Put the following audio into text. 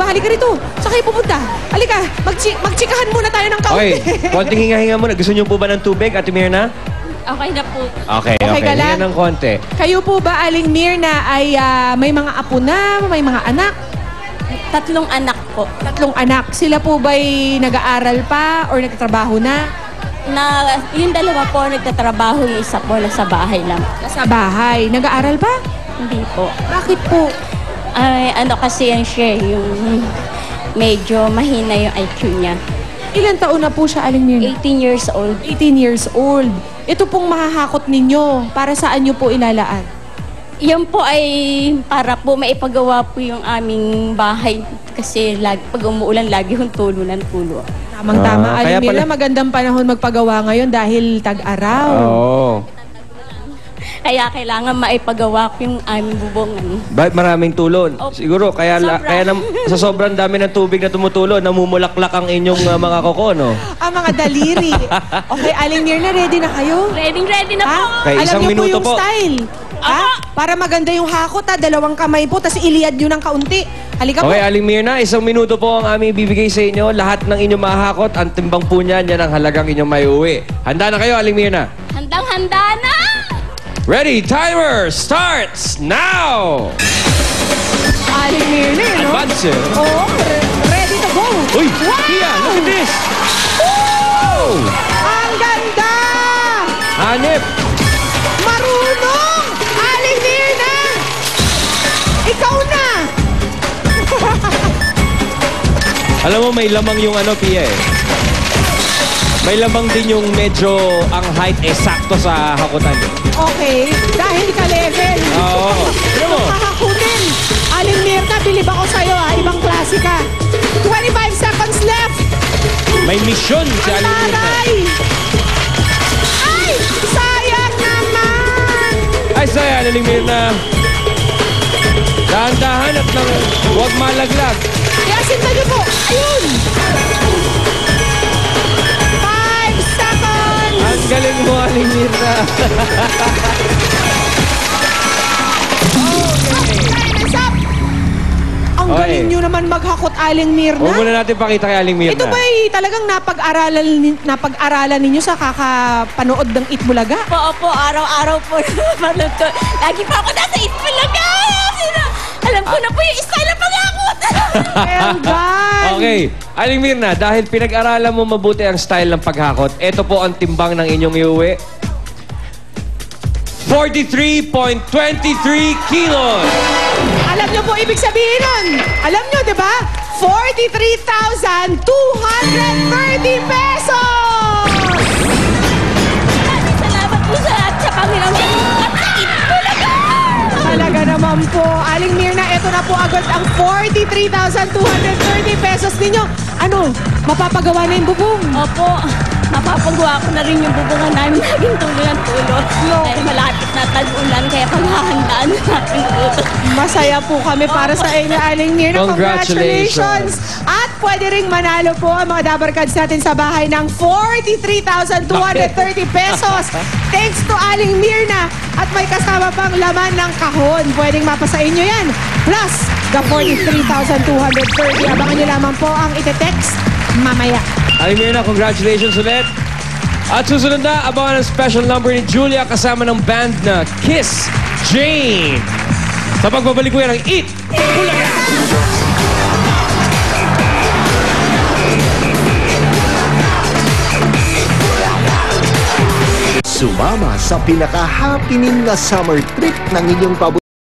halika rito. Saan kayo pupunta? Halika, magchikahan muna tayo ng kaunti. Okay, konting hinga-hinga muna. Gusto niyo po ba ng tubig, Ate Mirna? Okay na po. Okay. ka lang? Hinga ng konti. Kayo po ba, Aling Mirna, ay may mga apo na, may mga anak? 3 anak po. 3 anak. Sila po ba'y nag-aaral pa or nagtatrabaho na? Yung 2 po nagtatrabaho, yung isa po nasa bahay lang. Sa bahay. Nag-aaral pa? Hindi po. Bakit po? Ay, ano kasi yan siya, yung medyo mahina yung IQ niya. Ilan taon na po siya, Aling Mirna? 18 years old. 18 years old. Ito pong mahahakot ninyo. Para saan nyo po ilalaan? Yan po ay para po maipagawa po yung aming bahay. Kasi pag umuulan, lagi yung tulo ng tulo. Tamang-tama. Kaya Aling Mirna, pala- magandang panahon magpagawa ngayon dahil tag-araw. Oo. Kaya kailangan maipagawa ko yung aming bubongan. Bakit maraming tulon? Opo. Siguro, kaya sa sobrang dami ng tubig na tumutulo, namumulaklak ang inyong mga koko, no? Ang mga daliri. Okay, Aling Mirna, ready na kayo? Ready na po. Okay, Alam isang niyo po minuto yung po. style. Ha? Para maganda yung hakot, 2 kamay po, tapos iliad nyo ng kaunti. Halika Okay, po. Aling Mirna, 1 minuto po ang aming bibigay sa inyo. Lahat ng inyong mahakot, ang timbang po niyan, yan ang halagang inyong may uwi. Handa na kayo, Aling Mirna? Handang-handa na! Ready, timer starts now! Aling Mirna, no? Advance. Oo, ready to go. Uy, Wow! Tia, look at this! Oh! Ang ganda! Hanip! Marunong! Aling Mirna! Ikaw na! Alam mo, may lamang yung Pia eh. May lamang din yung medyo ang height sakto sa hakutan. Okay, dahil ka-level. Oo. Ano mo? Hahakutin. Aling Mirna, bilib ako sa'yo Ibang klase ka. 25 seconds left. May misyon si Aling Mirna. Taray! Ay! Sayang naman! Ay, saya, Aling Mirna. Dahan-dahan at nang huwag malaglag. Kaya sinta niyo po. Ayun! 5 seconds! Ang galing mo, Aling Mirna. Time is up! Ang Okay. galing niyo naman maghakot, Aling Mirna. Huwag muna natin pakita kay Aling Mirna. Ito ba'y talagang napag-aralan ninyo sa kakapanood ng Itbulaga? Opo, araw-araw po. Lagi pa ako nasa Itbulaga. Alam ko na po yung style ng pag-akot. Well done! Okay. Aling Mirna, dahil pinag-aralan mo mabuti ang style ng paghakot, ito po ang timbang ng inyong iuwi. 43.23 kilos! Alam niyo po ibig sabihin nun? Alam niyo, di ba? 43,230 pesos! Maraming salamat po sa lahat sa Panginoon. Itbulaga! Talaga naman po. Aling Mirna, ito na po agad ang 43,230 pesos ninyo. Ano? Mapapagawa na yung bubong. Opo, mapapagawa ko na rin yung bubungan namin naging tulo ng tulo. Dahil malapit na tag-ulan, kaya paghahandaan natin ito. Masaya po kami para sa inyo, Aling Mirna. Congratulations. At pwede ring manalo po ang mga Dabar Cards natin sa bahay ng 43,230 pesos. Thanks to Aling Mirna. At may kasama pang laman ng kahon. Pwedeng mapasa inyo yan. Plus, the 43,230. Abangan niyo lamang po ang ite-text mamaya. Aling Mirna, congratulations ulit. At susunod na, abangan ang special number ni Julia kasama ng band na Kiss Jane. Sa pagbabalik ko yan ng Eat Bulaga! Sumama sa pinaka-happening na summer trip ng inyong paborito.